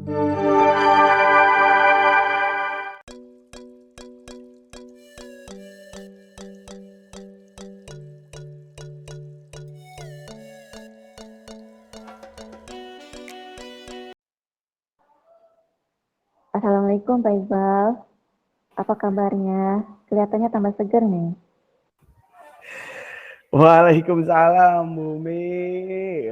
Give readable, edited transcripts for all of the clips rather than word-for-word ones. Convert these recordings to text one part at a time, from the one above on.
Assalamualaikum Pak Iqbal, apa kabarnya? Kelihatannya tambah segar nih. Waalaikumsalam Bumi.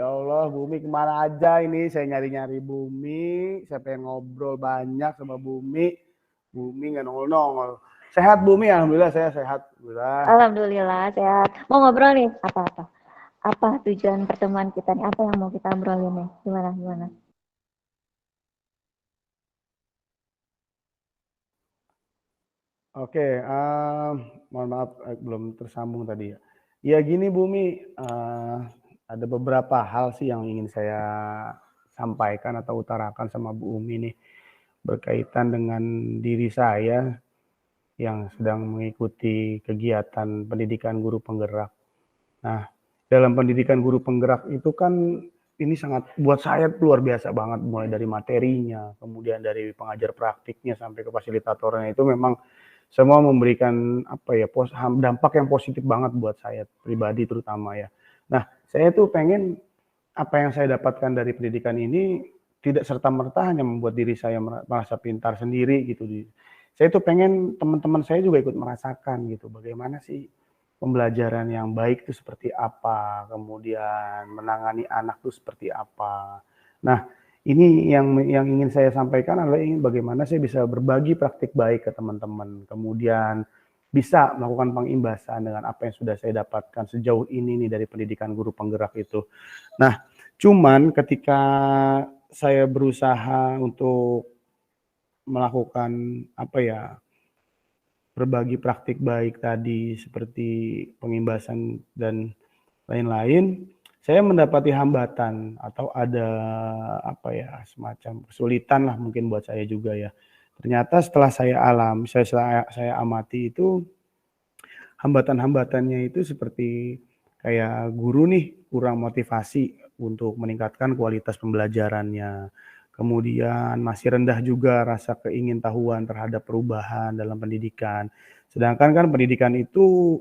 Ya Allah, Bumi kemana aja ini? Saya nyari-nyari Bumi. Saya pengen ngobrol banyak sama Bumi. Bumi nggak nongol-nongol. Sehat Bumi, alhamdulillah saya sehat. Alhamdulillah. Alhamdulillah sehat. Mau ngobrol nih, apa-apa? Apa tujuan pertemuan kita nih? Apa yang mau kita obrolin nih? Gimana? Oke, mohon maaf belum tersambung tadi ya. Ya gini Bumi, ada beberapa hal sih yang ingin saya sampaikan atau utarakan sama Bu Umi nih berkaitan dengan diri saya yang sedang mengikuti kegiatan pendidikan guru penggerak. Nah, dalam pendidikan guru penggerak itu kan ini sangat buat saya luar biasa banget, mulai dari materinya, kemudian dari pengajar praktiknya sampai ke fasilitatornya itu memang semua memberikan apa ya dampak yang positif banget buat saya pribadi terutama ya. Nah, saya tuh pengen apa yang saya dapatkan dari pendidikan ini tidak serta-merta hanya membuat diri saya merasa pintar sendiri gitu. Saya tuh pengen teman-teman saya juga ikut merasakan gitu bagaimana sih pembelajaran yang baik itu seperti apa, kemudian menangani anak itu seperti apa. Nah, ini yang ingin saya sampaikan adalah ingin bagaimana saya bisa berbagi praktik baik ke teman-teman, kemudian bisa melakukan pengimbasan dengan apa yang sudah saya dapatkan sejauh ini nih dari pendidikan guru penggerak itu. Nah, cuman ketika saya berusaha untuk melakukan apa ya, berbagi praktik baik tadi seperti pengimbasan dan lain-lain, saya mendapati hambatan atau ada apa ya, semacam kesulitan lah mungkin buat saya juga ya. Ternyata setelah saya amati itu hambatan-hambatannya itu seperti kayak guru nih kurang motivasi untuk meningkatkan kualitas pembelajarannya. Kemudian masih rendah juga rasa keingintahuan terhadap perubahan dalam pendidikan. Sedangkan kan pendidikan itu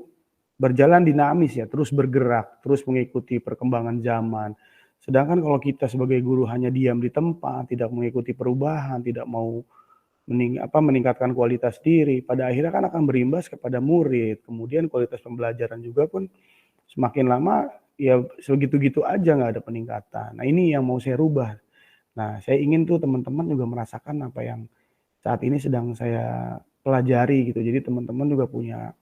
berjalan dinamis ya, terus bergerak, terus mengikuti perkembangan zaman. Sedangkan kalau kita sebagai guru hanya diam di tempat, tidak mengikuti perubahan, tidak mau meningkatkan kualitas diri, pada akhirnya kan akan berimbas kepada murid. Kemudian kualitas pembelajaran juga pun semakin lama ya segitu-gitu aja nggak ada peningkatan. Nah ini yang mau saya rubah. Nah saya ingin tuh teman-teman juga merasakan apa yang saat ini sedang saya pelajari gitu. Jadi teman-teman juga punya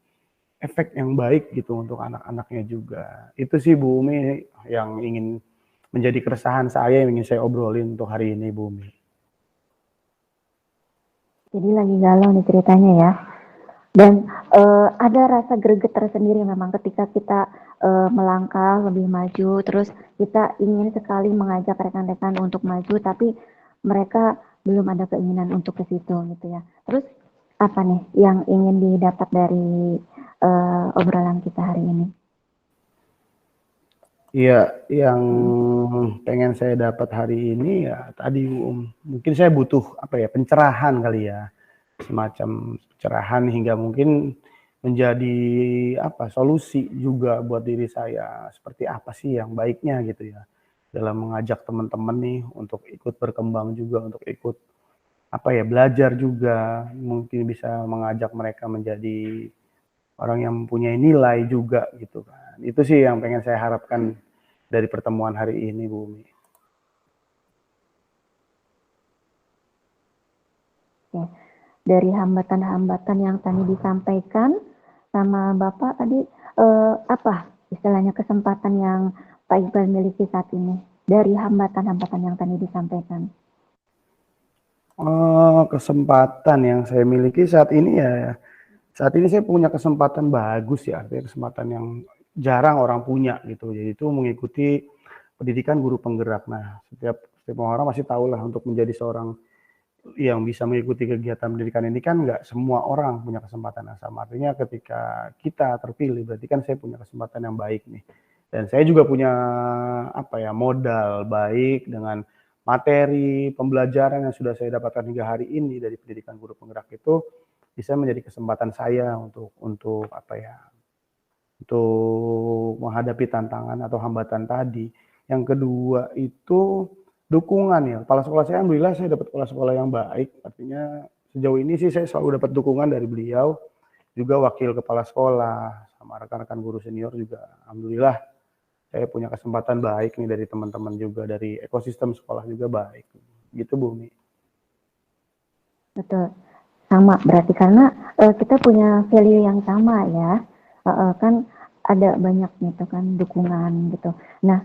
efek yang baik gitu untuk anak-anaknya juga. Itu sih Bu Umi yang ingin menjadi keresahan saya yang ingin saya obrolin untuk hari ini Bu Umi. Jadi lagi galau nih ceritanya ya. Dan ada rasa greget tersendiri memang ketika kita melangkah lebih maju, terus kita ingin sekali mengajak rekan-rekan untuk maju, tapi mereka belum ada keinginan untuk ke situ gitu ya. Terus apa nih yang ingin didapat dari obrolan kita hari ini? Iya, yang pengen saya dapat hari ini ya tadi mungkin saya butuh apa ya pencerahan kali ya, semacam pencerahan hingga mungkin menjadi apa solusi juga buat diri saya seperti apa sih yang baiknya gitu ya dalam mengajak teman-teman nih untuk ikut berkembang juga untuk ikut apa ya belajar juga mungkin bisa mengajak mereka menjadi orang yang mempunyai nilai juga gitu kan. Itu sih yang pengen saya harapkan dari pertemuan hari ini, Bu Umi. Ya, dari hambatan-hambatan yang tadi disampaikan sama Bapak tadi apa istilahnya kesempatan yang Pak Iqbal miliki saat ini dari hambatan-hambatan yang tadi disampaikan? Kesempatan yang saya miliki saat ini ya, saat ini saya punya kesempatan bagus ya, artinya kesempatan yang jarang orang punya gitu. Jadi itu mengikuti pendidikan guru penggerak. Nah, setiap orang pasti tahu lah untuk menjadi seorang yang bisa mengikuti kegiatan pendidikan ini kan nggak semua orang punya kesempatan yang sama. Artinya ketika kita terpilih berarti kan saya punya kesempatan yang baik nih. Dan saya juga punya apa ya modal baik dengan materi pembelajaran yang sudah saya dapatkan hingga hari ini dari pendidikan guru penggerak itu bisa menjadi kesempatan saya untuk apa ya, untuk menghadapi tantangan atau hambatan tadi. Yang kedua itu dukungan ya. Kepala sekolah saya alhamdulillah saya dapat kepala sekolah yang baik. Artinya sejauh ini sih saya selalu dapat dukungan dari beliau, juga wakil kepala sekolah sama rekan-rekan guru senior juga alhamdulillah saya punya kesempatan baik nih dari teman-teman juga, dari ekosistem sekolah juga baik. Gitu Bumi. Betul. Sama berarti karena kita punya value yang sama ya. Kan ada banyak gitu kan dukungan gitu. Nah,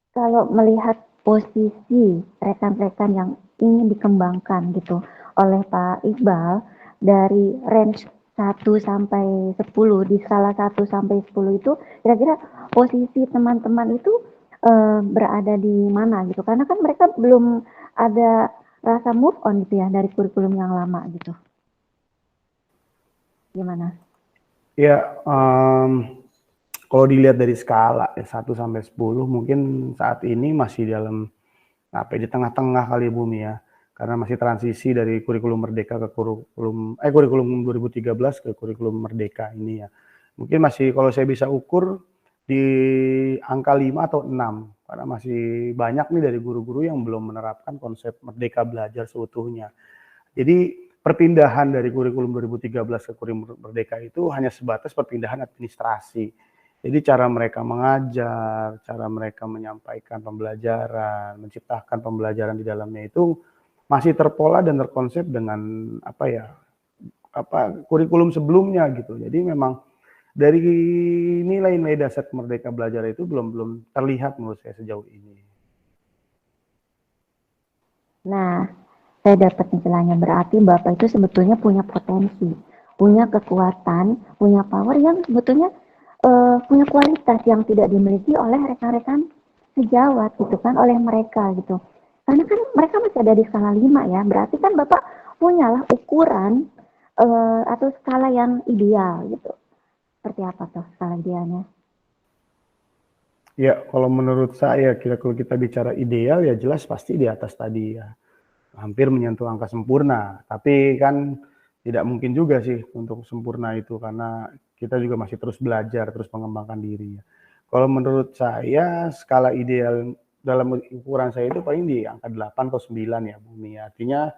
kalau melihat posisi rekan-rekan yang ingin dikembangkan gitu oleh Pak Iqbal dari range 1 sampai 10 di skala 1 sampai 10 itu kira-kira posisi teman-teman itu berada di mana gitu karena kan mereka belum ada rasa move on gitu ya dari kurikulum yang lama gitu. Gimana? Ya, kalau dilihat dari skala ya 1 sampai 10 mungkin saat ini masih dalam apa di tengah-tengah kali ya Bumi ya. Karena masih transisi dari kurikulum Merdeka ke kurikulum 2013 ke kurikulum Merdeka ini ya. Mungkin masih kalau saya bisa ukur di angka 5 atau 6 karena masih banyak nih dari guru-guru yang belum menerapkan konsep Merdeka Belajar seutuhnya. Jadi perpindahan dari kurikulum 2013 ke kurikulum Merdeka itu hanya sebatas perpindahan administrasi. Jadi cara mereka mengajar, cara mereka menyampaikan pembelajaran, menciptakan pembelajaran di dalamnya itu masih terpola dan terkonsep dengan apa ya, kurikulum sebelumnya gitu. Jadi memang dari nilai-nilai dasar Merdeka Belajar itu belum terlihat menurut saya sejauh ini. Nah, saya dapat istilahnya berarti Bapak itu sebetulnya punya potensi, punya kekuatan, punya power yang sebetulnya punya kualitas yang tidak dimiliki oleh rekan-rekan sejawat gitu kan, oleh mereka gitu. Karena kan mereka masih ada di skala 5 ya, berarti kan Bapak punyalah ukuran atau skala yang ideal gitu. Seperti apa tuh skala idealnya? Ya, kalau menurut saya kalau kita bicara ideal ya jelas pasti di atas tadi ya. Hampir menyentuh angka sempurna. Tapi kan tidak mungkin juga sih untuk sempurna itu karena kita juga masih terus belajar, terus mengembangkan diri. Kalau menurut saya skala ideal dalam ukuran saya itu paling di angka 8 atau 9 ya Bumi. Artinya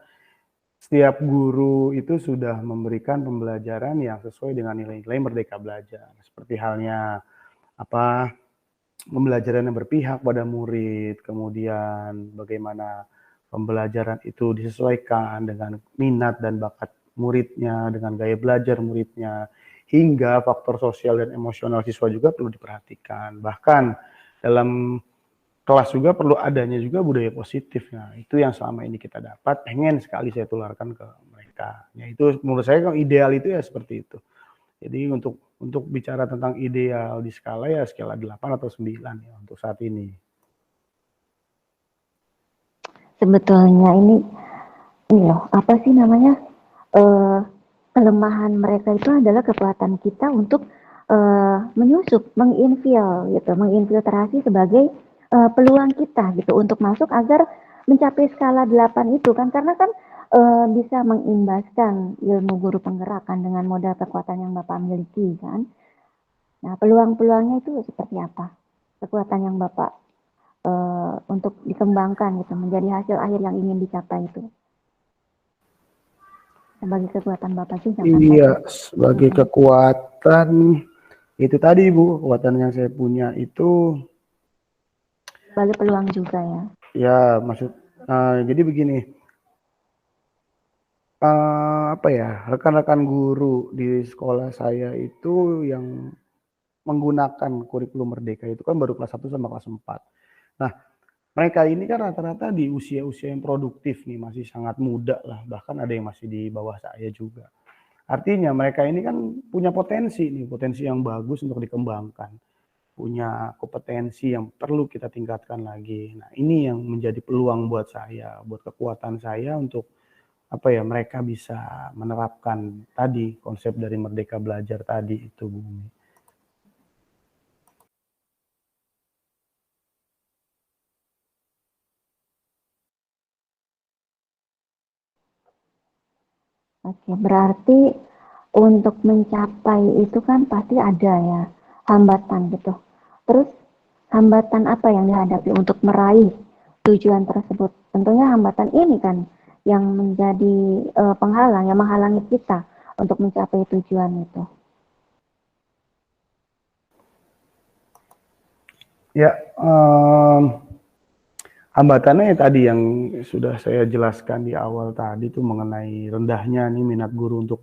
setiap guru itu sudah memberikan pembelajaran yang sesuai dengan nilai-nilai Merdeka Belajar. Seperti halnya apa pembelajaran yang berpihak pada murid, kemudian bagaimana pembelajaran itu disesuaikan dengan minat dan bakat muridnya, dengan gaya belajar muridnya, hingga faktor sosial dan emosional siswa juga perlu diperhatikan. Bahkan dalam kelas juga perlu adanya juga budaya positif. Nah, itu yang selama ini kita dapat, pengen sekali saya tularkan ke mereka. Ya, itu menurut saya kalau ideal itu ya seperti itu. Jadi untuk bicara tentang ideal di skala ya skala 8 atau 9 ya untuk saat ini. Sebetulnya ini loh, apa sih namanya? eh, Kelemahan mereka itu adalah kekuatan kita untuk menyusup, menginfiltrasi sebagai peluang kita gitu untuk masuk agar mencapai skala 8 itu kan karena kan bisa mengimbaskan ilmu guru penggerakan dengan modal kekuatan yang Bapak miliki kan. Nah, peluang-peluangnya itu seperti apa? Kekuatan yang Bapak untuk dikembangkan gitu menjadi hasil akhir yang ingin dicapai itu. Sebagai kekuatan Bapak juga kan Iya, pasti. sebagai kekuatan itu tadi Bu, kekuatan yang saya punya itu Sebagai peluang juga ya. ya jadi begini, apa ya, rekan-rekan guru di sekolah saya itu yang menggunakan kurikulum Merdeka itu kan baru kelas 1 sama kelas 4. Nah, mereka ini kan rata-rata di usia-usia yang produktif nih, masih sangat muda lah, bahkan ada yang masih di bawah saya juga. Artinya mereka ini kan punya potensi nih, potensi yang bagus untuk dikembangkan. Punya kompetensi yang perlu kita tingkatkan lagi. Nah, ini yang menjadi peluang buat saya, buat kekuatan saya untuk apa ya, mereka bisa menerapkan tadi konsep dari Merdeka Belajar tadi itu, Bumi. Oke, berarti untuk mencapai itu kan pasti ada ya hambatan gitu. Terus hambatan apa yang dihadapi untuk meraih tujuan tersebut? Tentunya hambatan ini kan yang menjadi penghalang, yang menghalangi kita untuk mencapai tujuan itu. Ya, hambatannya tadi yang sudah saya jelaskan di awal tadi tuh mengenai rendahnya nih minat guru untuk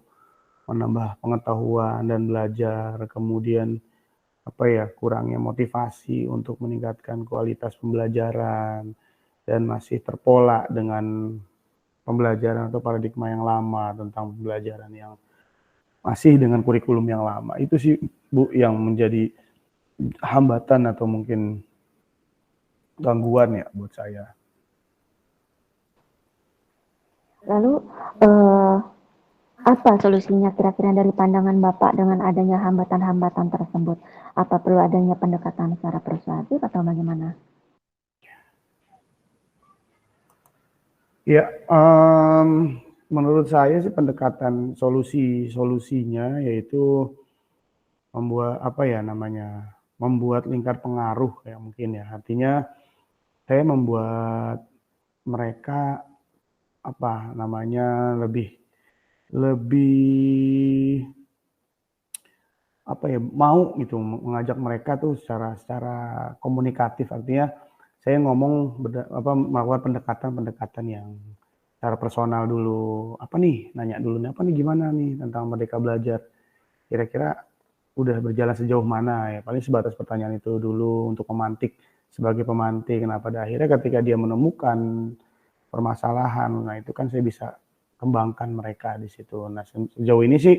menambah pengetahuan dan belajar, kemudian apa ya, kurangnya motivasi untuk meningkatkan kualitas pembelajaran dan masih terpola dengan pembelajaran atau paradigma yang lama tentang pembelajaran yang masih dengan kurikulum yang lama. Itu sih Bu yang menjadi hambatan atau mungkin gangguan ya buat saya. Lalu apa solusinya kira-kira dari pandangan Bapak dengan adanya hambatan-hambatan tersebut? Apa perlu adanya pendekatan secara persuasif atau bagaimana? Ya, menurut saya sih pendekatan solusinya yaitu membuat apa ya namanya, membuat lingkar pengaruh ya mungkin ya. Artinya saya membuat mereka apa namanya, lebih lebih apa ya, mau gitu mengajak mereka tuh secara secara komunikatif. Artinya saya ngomong melakukan pendekatan-pendekatan yang secara personal dulu. Apa nih, nanya dulu nih, apa nih, gimana nih tentang Merdeka Belajar? Kira-kira udah berjalan sejauh mana ya? Paling sebatas pertanyaan itu dulu untuk memantik, sebagai pemantik. Nah, pada akhirnya ketika dia menemukan permasalahan, nah itu kan saya bisa kembangkan mereka di situ. Nah, sejauh ini sih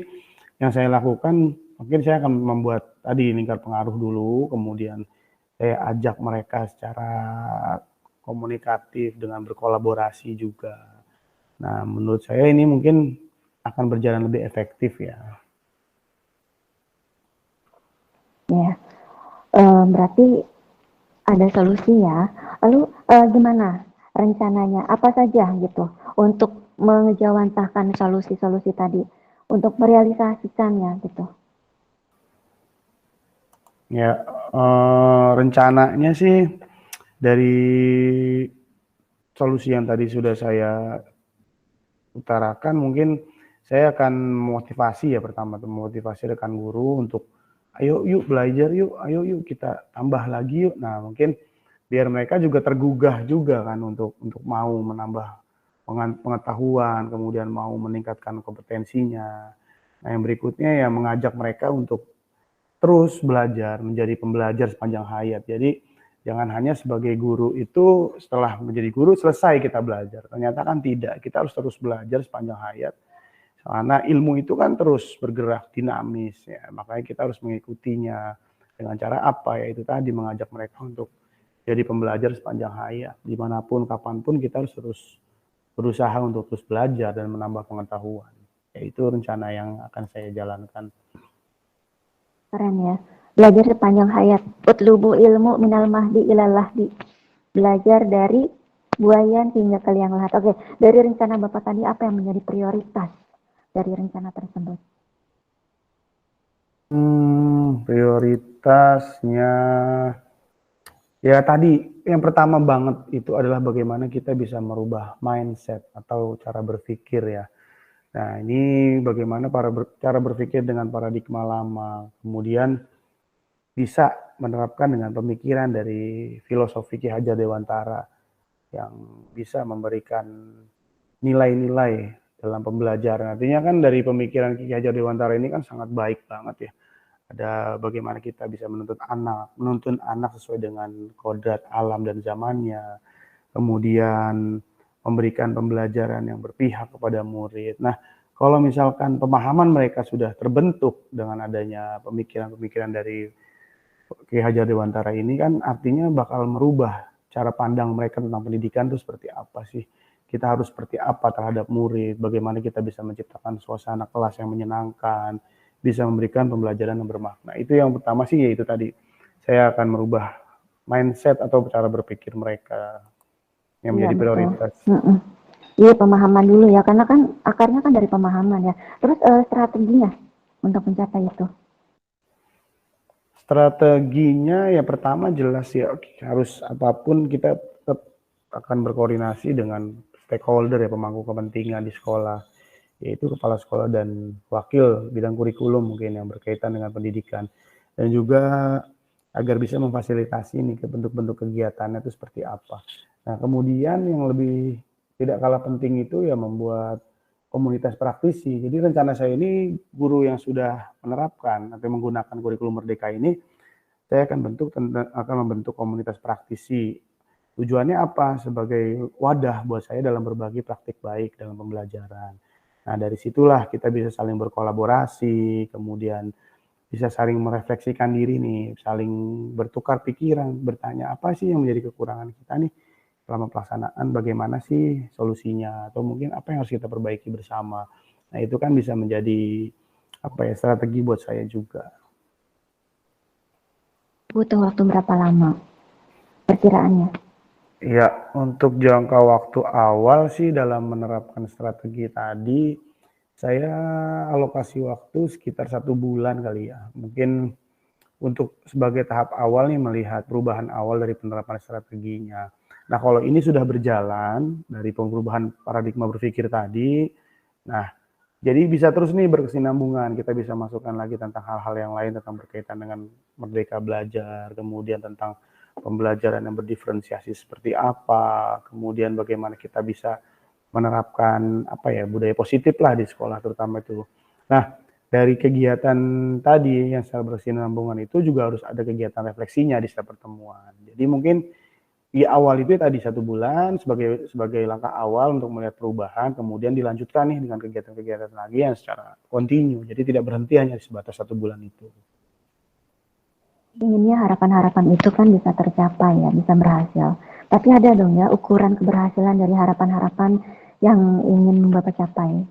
yang saya lakukan, mungkin saya akan membuat tadi lingkar pengaruh dulu, kemudian saya ajak mereka secara komunikatif dengan berkolaborasi juga. Nah, menurut saya ini mungkin akan berjalan lebih efektif ya. Ya, berarti ada solusi ya. Lalu gimana rencananya? Apa saja gitu untuk mengejawantahkan solusi-solusi tadi untuk merealisasikannya gitu. Ya, rencananya sih dari solusi yang tadi sudah saya utarakan, mungkin saya akan motivasi ya, pertama tuh motivasi rekan guru untuk ayo yuk belajar yuk, ayo yuk kita tambah lagi yuk. Nah, mungkin biar mereka juga tergugah juga kan untuk mau menambah pengetahuan, kemudian mau meningkatkan kompetensinya. Nah, yang berikutnya ya mengajak mereka untuk terus belajar, menjadi pembelajar sepanjang hayat. Jadi jangan hanya sebagai guru itu setelah menjadi guru selesai kita belajar. Ternyata kan tidak, kita harus terus belajar sepanjang hayat. Karena ilmu itu kan terus bergerak dinamis ya, makanya kita harus mengikutinya dengan cara apa? Yaitu tadi mengajak mereka untuk jadi pembelajar sepanjang hayat. Dimanapun, kapanpun kita harus terus berusaha untuk terus belajar dan menambah pengetahuan. Yaitu rencana yang akan saya jalankan. Keren ya. Belajar sepanjang hayat. Utlubu ilmu minal mahdi ilal lahdi. Belajar dari buayan hingga ke liang lahat. Oke, dari rencana Bapak tadi apa yang menjadi prioritas dari rencana tersebut? Prioritasnya ya tadi yang pertama banget itu adalah bagaimana kita bisa merubah mindset atau cara berpikir ya. Nah, ini bagaimana cara berpikir dengan paradigma lama, kemudian bisa menerapkan dengan pemikiran dari filosofi Ki Hajar Dewantara yang bisa memberikan nilai-nilai dalam pembelajaran. Artinya kan dari pemikiran Ki Hajar Dewantara ini kan sangat baik banget ya. Ada bagaimana kita bisa menuntun anak sesuai dengan kodrat alam dan zamannya, kemudian memberikan pembelajaran yang berpihak kepada murid. Nah, kalau misalkan pemahaman mereka sudah terbentuk dengan adanya pemikiran-pemikiran dari Ki Hajar Dewantara ini kan artinya bakal merubah cara pandang mereka tentang pendidikan itu seperti apa sih. Kita harus seperti apa terhadap murid, bagaimana kita bisa menciptakan suasana kelas yang menyenangkan, bisa memberikan pembelajaran yang bermakna. Itu yang pertama sih, yaitu tadi saya akan merubah mindset atau cara berpikir mereka yang Iya menjadi betul. prioritas. Iya, pemahaman dulu ya, karena kan akarnya kan dari pemahaman ya. Terus strateginya untuk mencapai itu? Strateginya ya pertama jelas ya, harus apapun kita tetap akan berkoordinasi dengan stakeholder ya, pemangku kepentingan di sekolah, yaitu kepala sekolah dan wakil bidang kurikulum mungkin yang berkaitan dengan pendidikan. Dan juga agar bisa memfasilitasi nih ke bentuk-bentuk kegiatannya itu seperti apa. Nah, kemudian yang lebih tidak kalah penting itu ya membuat komunitas praktisi. Jadi rencana saya ini guru yang sudah menerapkan atau menggunakan kurikulum Merdeka ini, saya akan membentuk komunitas praktisi. Tujuannya apa? Sebagai wadah buat saya dalam berbagi praktik baik dalam pembelajaran. Nah, dari situlah kita bisa saling berkolaborasi, kemudian bisa saling merefleksikan diri nih, saling bertukar pikiran, bertanya apa sih yang menjadi kekurangan kita nih selama pelaksanaan, bagaimana sih solusinya, atau mungkin apa yang harus kita perbaiki bersama. Nah, itu kan bisa menjadi apa ya, strategi buat saya juga. Butuh waktu berapa lama perkiraannya? Ya, untuk jangka waktu awal sih dalam menerapkan strategi tadi, saya alokasi waktu sekitar 1 bulan kali ya. Mungkin untuk sebagai tahap awal nih melihat perubahan awal dari penerapan strateginya. Nah, kalau ini sudah berjalan dari perubahan paradigma berpikir tadi, nah jadi bisa terus nih berkesinambungan. Kita bisa masukkan lagi tentang hal-hal yang lain tentang berkaitan dengan merdeka belajar, kemudian tentang pembelajaran yang berdiferensiasi seperti apa, kemudian bagaimana kita bisa menerapkan apa ya, budaya positif lah di sekolah terutama itu. Nah, dari kegiatan tadi yang secara berkesinambungan itu juga harus ada kegiatan refleksinya di setiap pertemuan. Jadi mungkin di awal itu tadi 1 bulan sebagai langkah awal untuk melihat perubahan, kemudian dilanjutkan nih dengan kegiatan-kegiatan lagi yang secara kontinu. Jadi tidak berhenti hanya sebatas 1 bulan itu. Inginnya harapan-harapan itu kan bisa tercapai ya, bisa berhasil. Tapi ada dong ya ukuran keberhasilan dari harapan-harapan yang ingin Bapak capai.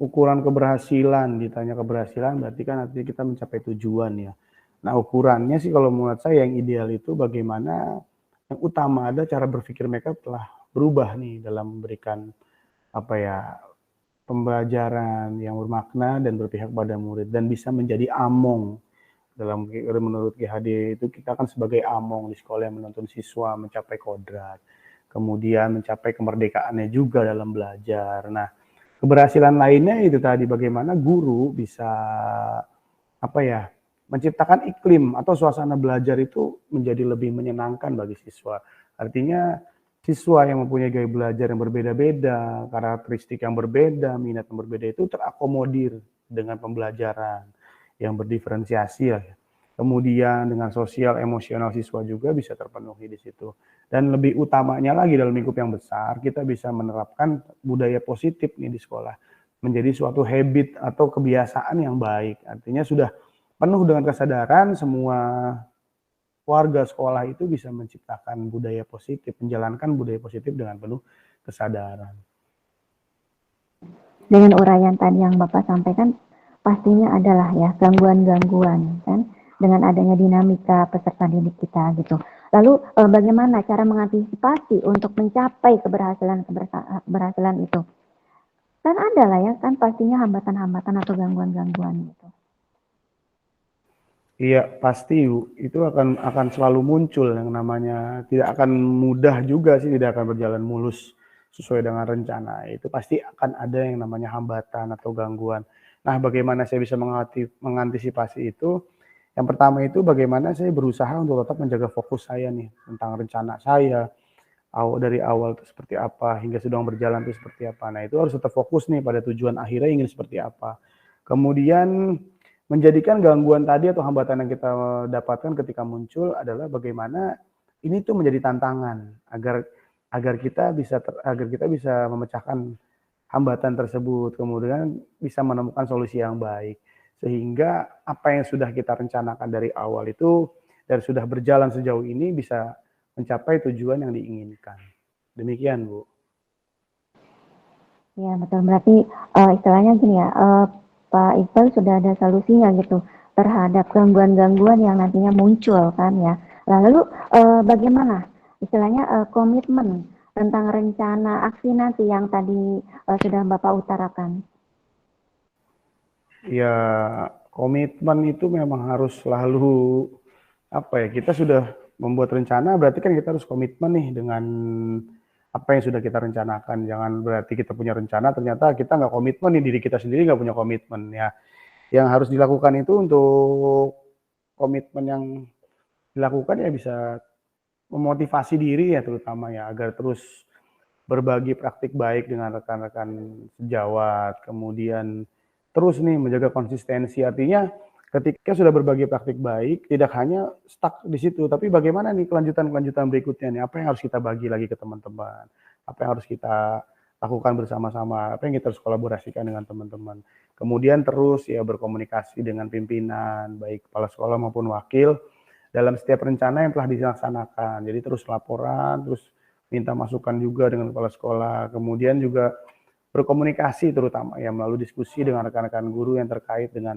Ukuran keberhasilan, ditanya keberhasilan berarti kan artinya kita mencapai tujuan ya. Nah, ukurannya sih kalau menurut saya yang ideal itu bagaimana yang utama ada cara berpikir mereka telah berubah nih dalam memberikan apa ya, pembelajaran yang bermakna dan berpihak pada murid dan bisa menjadi among. Menurut GHD itu kita kan sebagai among di sekolah yang menuntun siswa mencapai kodrat, kemudian mencapai kemerdekaannya juga dalam belajar. Nah, keberhasilan lainnya itu tadi bagaimana guru bisa apa ya, menciptakan iklim atau suasana belajar itu menjadi lebih menyenangkan bagi siswa. Artinya siswa yang mempunyai gaya belajar yang berbeda-beda, karakteristik yang berbeda, minat yang berbeda itu terakomodir dengan pembelajaran yang berdiferensiasi ya. Kemudian dengan sosial emosional siswa juga bisa terpenuhi di situ. Dan lebih utamanya lagi dalam lingkup yang besar, kita bisa menerapkan budaya positif nih di sekolah. Menjadi suatu habit atau kebiasaan yang baik. Artinya sudah penuh dengan kesadaran semua warga sekolah itu bisa menciptakan budaya positif, menjalankan budaya positif dengan penuh kesadaran. Dengan uraian tadi yang Bapak sampaikan, pastinya adalah ya gangguan-gangguan kan dengan adanya dinamika peserta didik kita gitu. Lalu bagaimana cara mengantisipasi untuk mencapai keberhasilan itu? Kan ada lah ya kan pastinya hambatan-hambatan atau gangguan-gangguan gitu. Iya pasti itu akan selalu muncul yang namanya tidak akan mudah juga sih, tidak akan berjalan mulus sesuai dengan rencana. Itu pasti akan ada yang namanya hambatan atau gangguan. Nah, bagaimana saya bisa mengantisipasi itu? Yang pertama itu bagaimana saya berusaha untuk tetap menjaga fokus saya nih tentang rencana saya dari awal itu seperti apa hingga sedang berjalan itu seperti apa. Nah, itu harus tetap fokus nih pada tujuan akhirnya ingin seperti apa. Kemudian menjadikan gangguan tadi atau hambatan yang kita dapatkan ketika muncul adalah bagaimana ini tuh menjadi tantangan agar agar kita bisa memecahkan hambatan tersebut, kemudian bisa menemukan solusi yang baik. Sehingga apa yang sudah kita rencanakan dari awal itu dan sudah berjalan sejauh ini bisa mencapai tujuan yang diinginkan. Demikian, Bu. Ya betul, berarti istilahnya gini ya, Pak Iqbal sudah ada solusinya gitu terhadap gangguan-gangguan yang nantinya muncul kan ya. Lalu bagaimana istilahnya komitmen tentang rencana aksi nanti yang tadi sudah Bapak utarakan? Ya, komitmen itu memang harus selalu apa ya, kita sudah membuat rencana berarti kan kita harus komitmen nih dengan apa yang sudah kita rencanakan. Jangan berarti kita punya rencana ternyata kita nggak komitmen nih, diri kita sendiri nggak punya komitmen ya. Yang harus dilakukan itu untuk komitmen yang dilakukan ya bisa memotivasi diri ya terutama ya agar terus berbagi praktik baik dengan rekan-rekan sejawat, kemudian terus nih menjaga konsistensi. Artinya ketika sudah berbagi praktik baik, tidak hanya stuck di situ, tapi bagaimana nih kelanjutan-kelanjutan berikutnya nih, apa yang harus kita bagi lagi ke teman-teman, apa yang harus kita lakukan bersama-sama, apa yang kita harus kolaborasikan dengan teman-teman. Kemudian terus ya berkomunikasi dengan pimpinan, baik kepala sekolah maupun wakil, dalam setiap rencana yang telah dilaksanakan. Jadi terus laporan, terus minta masukan juga dengan kepala sekolah, kemudian juga berkomunikasi terutama ya melalui diskusi dengan rekan-rekan guru yang terkait dengan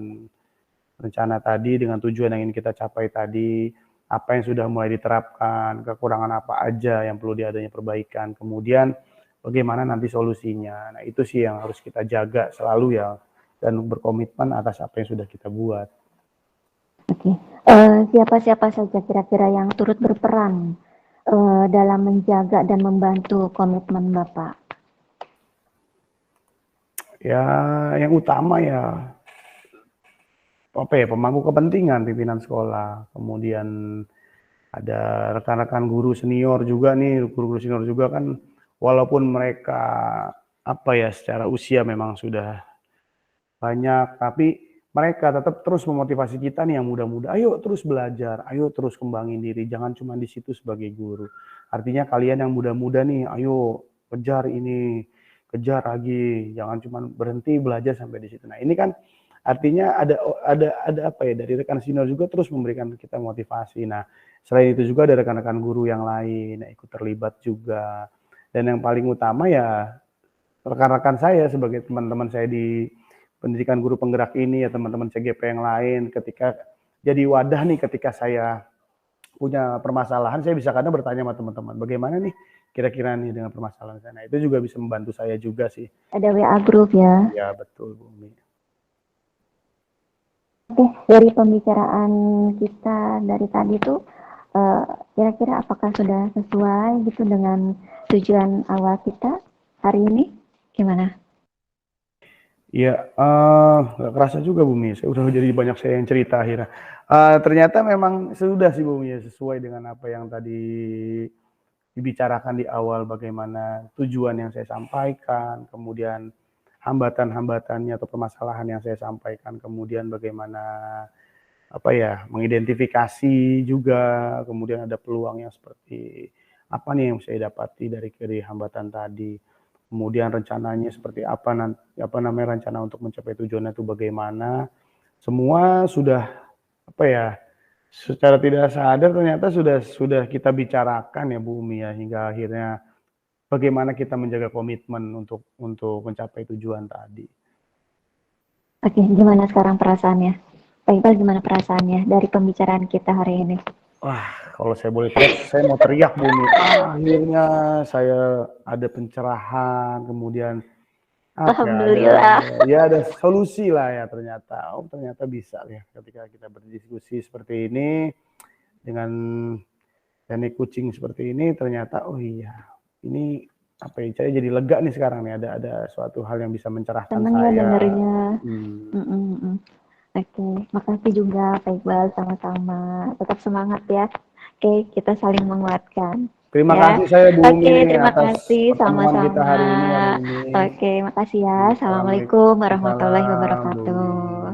rencana tadi, dengan tujuan yang ingin kita capai tadi, apa yang sudah mulai diterapkan, kekurangan apa aja yang perlu diadanya perbaikan, kemudian bagaimana nanti solusinya. Nah itu sih yang harus kita jaga selalu ya, dan berkomitmen atas apa yang sudah kita buat. Oke, siapa-siapa saja kira-kira yang turut berperan dalam menjaga dan membantu komitmen Bapak? Ya, yang utama ya apa ya, pemangku kepentingan pimpinan sekolah, kemudian ada rekan-rekan guru senior juga nih, guru-guru senior juga kan walaupun mereka apa ya, secara usia memang sudah banyak, tapi mereka tetap terus memotivasi kita nih yang muda-muda, "Ayo terus belajar, ayo terus kembangin diri, jangan cuma di situ sebagai guru." Artinya kalian yang muda-muda nih, ayo kejar ini, kejar lagi, jangan cuma berhenti belajar sampai di situ. Nah, ini kan artinya ada apa ya, dari rekan senior juga terus memberikan kita motivasi. Nah, selain itu juga ada rekan-rekan guru yang lain yang ikut terlibat juga. Dan yang paling utama ya rekan-rekan saya sebagai teman-teman saya di pendidikan guru penggerak ini ya teman-teman CGP yang lain ketika jadi wadah nih ketika saya punya permasalahan saya bisa kadang bertanya sama teman-teman bagaimana nih kira-kira nih dengan permasalahan saya. Nah, itu juga bisa membantu saya juga sih. Ada WA group ya? Ya betul Bu Umi. Oke, dari pembicaraan kita dari tadi tuh kira-kira apakah sudah sesuai gitu dengan tujuan awal kita hari ini? Gimana? Iya, nggak kerasa juga Bu Mi, saya udah jadi banyak saya yang cerita akhirnya. Ternyata memang sudah sih Bu Mi, sesuai dengan apa yang tadi dibicarakan di awal, bagaimana tujuan yang saya sampaikan, kemudian hambatan-hambatannya atau permasalahan yang saya sampaikan, kemudian bagaimana apa ya, mengidentifikasi juga, kemudian ada peluang yang seperti apa nih yang saya dapati dari hambatan tadi. Kemudian rencananya seperti apa namanya rencana untuk mencapai tujuannya itu bagaimana. Semua sudah apa ya, secara tidak sadar ternyata sudah kita bicarakan ya Bu Umi ya hingga akhirnya bagaimana kita menjaga komitmen untuk mencapai tujuan tadi. Oke, gimana sekarang perasaannya? Pak Iqbal gimana perasaannya dari pembicaraan kita hari ini? Wah, kalau saya boleh teriak, saya mau teriak Bu Umi. Akhirnya saya ada pencerahan, kemudian apa Alhamdulillah. ya ada solusi lah ya ternyata. Oh, ternyata bisa ya ketika kita berdiskusi seperti ini dengan teknik kucing seperti ini ternyata oh iya, ini apa ya, saya jadi lega nih sekarang nih ada suatu hal yang bisa mencerahkan Seneng ya saya. dengernya. Hmm. Oke, makasih juga Pak Iqbal, sama-sama. Tetap semangat ya. Oke, kita saling menguatkan. Terima Ya. kasih saya Bu Oke, Umi terima atas kasih pertemuan kita sama-sama. hari ini ya Bu Umi. Oke, makasih ya. Assalamualaikum Assalamualaikum warahmatullahi Waalaikumsalam Bu wabarakatuh.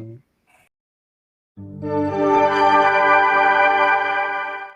Umi.